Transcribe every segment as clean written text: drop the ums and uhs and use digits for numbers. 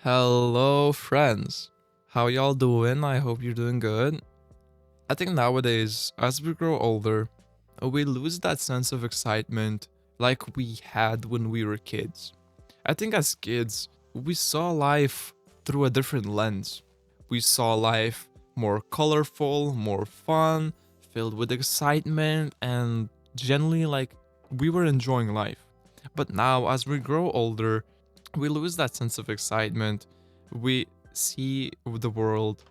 Hello, friends. How y'all doing? I hope you're doing good. I think nowadays, as we grow older, we lose that sense of excitement like we had when we were kids. I think as kids, we saw life through a different lens. We saw life more colorful, more fun, filled with excitement, and generally like we were enjoying life. But now, as we grow older, we lose that sense of excitement. We see the world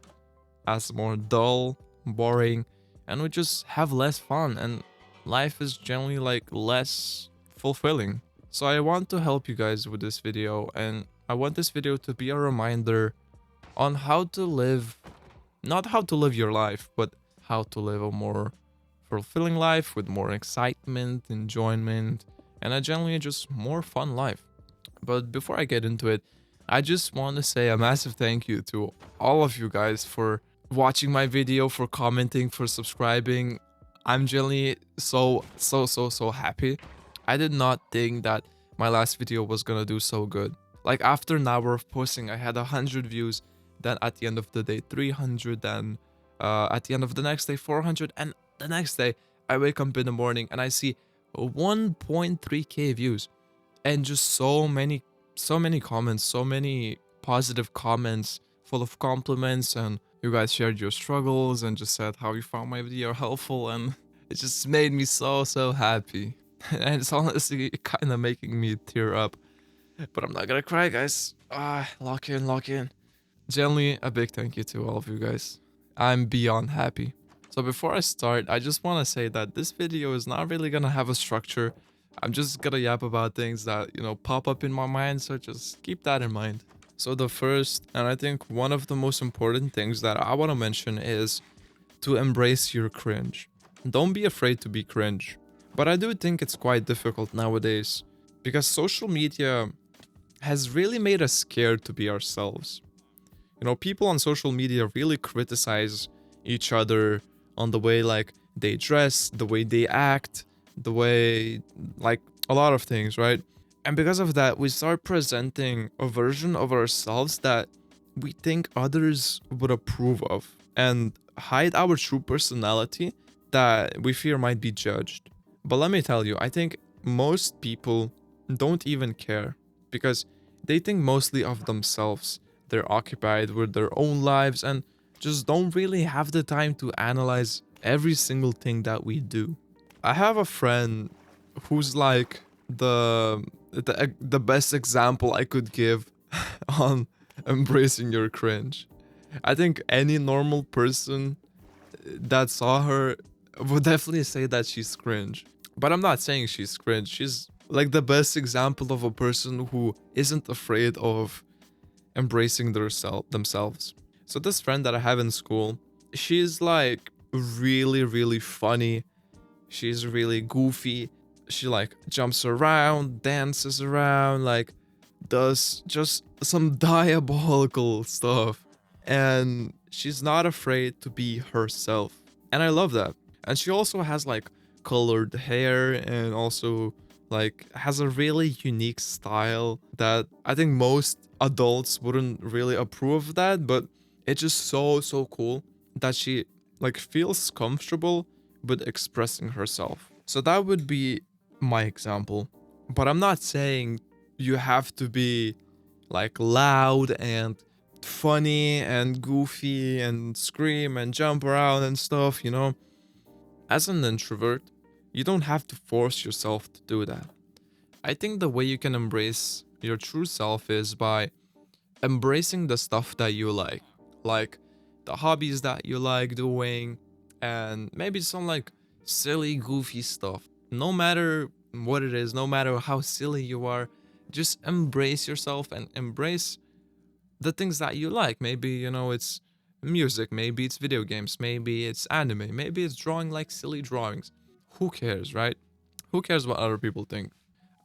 as more dull, boring, and we just have less fun, and life is generally like less fulfilling. So I want to help you guys with this video, and I want this video to be a reminder on how to live, not how to live your life, but how to live a more fulfilling life with more excitement, enjoyment, and a generally just more fun life. But before I get into it, I just want to say a massive thank you to all of you guys for watching my video, for commenting, for subscribing. I'm genuinely so happy. I did not think that my last video was gonna do so good. Like after an hour of posting, I had 100 views. Then at the end of the day, 300. Then at the end of the next day, 400. And the next day, I wake up in the morning and I see 1.3k views and just so many comments, so many positive comments full of compliments, and you guys shared your struggles and just said how you found my video helpful, and it just made me so happy. And it's honestly kind of making me tear up, but I'm not gonna cry, guys. Lock in, lock in. Generally, a big thank you to all of you guys. I'm beyond happy. So before I start, I just want to say that this video is not really gonna have a structure. I'm just gonna yap about things that, pop up in my mind, so just keep that in mind. So the first, and I think one of the most important things that I want to mention is to embrace your cringe. Don't be afraid to be cringe. But I do think it's quite difficult nowadays because social media has really made us scared to be ourselves. People on social media really criticize each other on the way like they dress, the way they act, the way like a lot of things, right? And because of that, we start presenting a version of ourselves that we think others would approve of and hide our true personality that we fear might be judged. But let me tell you, I think most people don't even care because they think mostly of themselves. They're occupied with their own lives and just don't really have the time to analyze every single thing that we do. I have a friend who's like the best example I could give on embracing your cringe. I think any normal person that saw her would definitely say that she's cringe. But I'm not saying she's cringe. She's like the best example of a person who isn't afraid of embracing themselves. So this friend that I have in school, she's like really funny. She's really goofy. She like jumps around, dances around, like does just some diabolical stuff. And she's not afraid to be herself. And I love that. And she also has like colored hair and also like has a really unique style that I think most adults wouldn't really approve of that, but it's just so cool that she like feels comfortable with expressing herself. So that would be my example. But I'm not saying you have to be like loud and funny and goofy and scream and jump around and stuff. As an introvert, you don't have to force yourself to do that. I think the way you can embrace your true self is by embracing the stuff that you like the hobbies that you like doing, and maybe some like silly, goofy stuff. No matter what it is, no matter how silly you are, just embrace yourself and embrace the things that you like. Maybe, it's music, maybe it's video games, maybe it's anime, maybe it's drawing like silly drawings. Who cares, right? Who cares what other people think?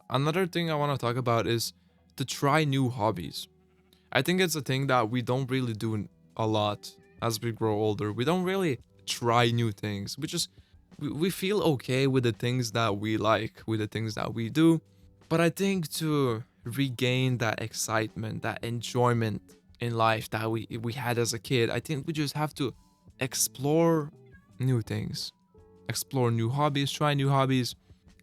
Another thing I want to talk about is to try new hobbies. I think it's a thing that we don't really do a lot as we grow older. We don't really try new things. We feel okay with the things that we like, with the things that we do. But I think to regain that excitement, that enjoyment in life that we had as a kid. I think we just have to explore new things, explore new hobbies, try new hobbies.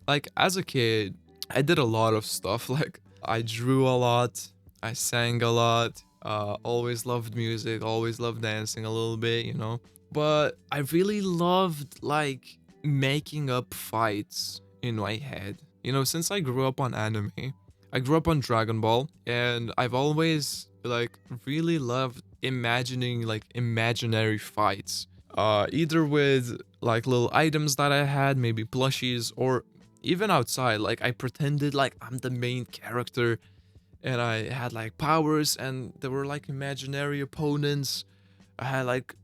Like as a kid, I did a lot of stuff. Like I drew a lot, I sang a lot, always loved music, always loved dancing a little bit, you know. But I really loved like making up fights in my head. You know, since I grew up on anime, I grew up on Dragon Ball, and I've always like really loved imagining like imaginary fights. Either with like little items that I had, maybe plushies, or even outside. Like I pretended like I'm the main character and I had like powers and there were like imaginary opponents. I had like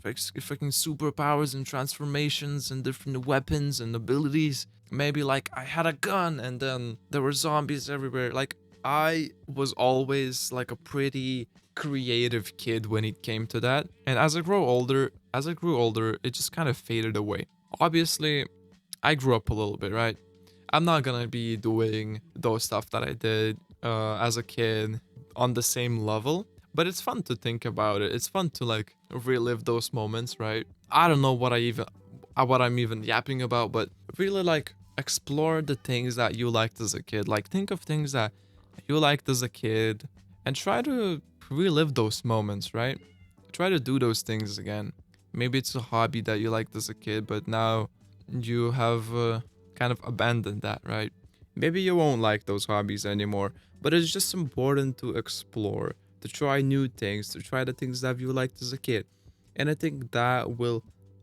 freaking superpowers and transformations and different weapons and abilities. Maybe like I had a gun and then there were zombies everywhere. Like I was always like a pretty creative kid when it came to that. And as I grew older, it just kind of faded away. Obviously, I grew up a little bit, right? I'm not gonna be doing those stuff that I did as a kid on the same level, but it's fun to think about it. It's fun to like relive those moments, right? I don't know what I'm even yapping about, but really like explore the things that you liked as a kid. Like think of things that you liked as a kid and try to relive those moments, right? Try to do those things again. Maybe it's a hobby that you liked as a kid, but now you have kind of abandoned that, right? Maybe you won't like those hobbies anymore, but it's just important to explore, to try new things, to try the things that you liked as a kid. And I think that will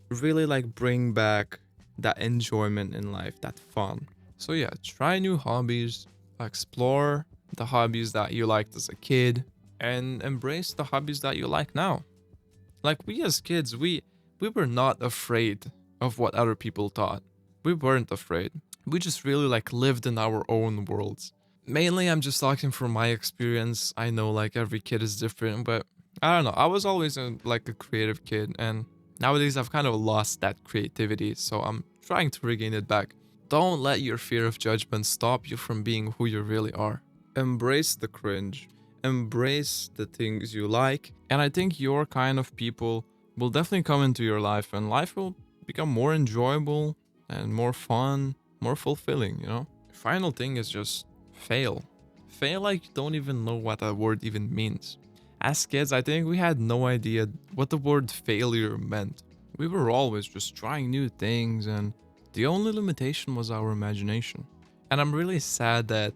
really like bring back that enjoyment in life, that fun. So yeah, try new hobbies, explore the hobbies that you liked as a kid, and embrace the hobbies that you like now. Like we as kids, we were not afraid of what other people thought. We weren't afraid. We just really like lived in our own worlds. Mainly I'm just talking from my experience. I know like every kid is different, but I don't know. I was always like a creative kid, and nowadays I've kind of lost that creativity, so I'm trying to regain it back. Don't let your fear of judgment stop you from being who you really are. Embrace the cringe. Embrace the things you like, and I think your kind of people will definitely come into your life, and life will become more enjoyable and more fun, more fulfilling, you know? Final thing is just fail. Fail like you don't even know what that word even means. As kids, I think we had no idea what the word failure meant. We were always just trying new things, and the only limitation was our imagination. And I'm really sad that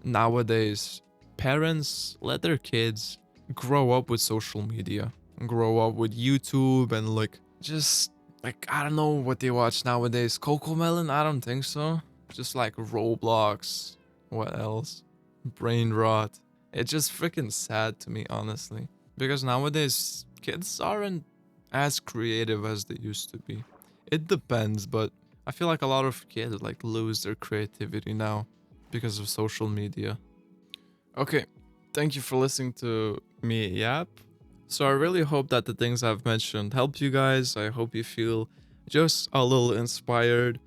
nowadays parents let their kids grow up with social media, grow up with YouTube, and like just like I don't know what they watch nowadays. Coco Melon? I don't think so. Just like Roblox. What else? Brain rot. It's just freaking sad to me, honestly. Because nowadays kids aren't as creative as they used to be. It depends, but I feel like a lot of kids like lose their creativity now because of social media. Okay, thank you for listening to me yap. So I really hope that the things I've mentioned helped you guys. I hope you feel just a little inspired.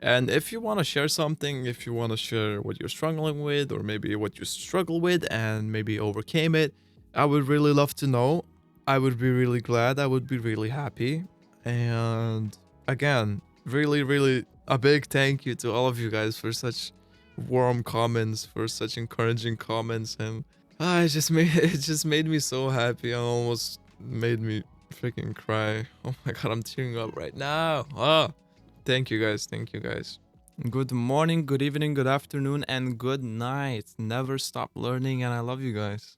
And if you want to share something, if you want to share what you're struggling with, or maybe what you struggle with and maybe overcame it, I would really love to know. I would be really glad. I would be really happy. And again, really, really a big thank you to all of you guys for such warm comments, for such encouraging comments, and it just made me so happy and almost made me freaking cry. Oh my god, I'm tearing up right now. Thank you guys, thank you guys. Good morning, good evening, good afternoon, and good night. Never stop learning, and I love you guys.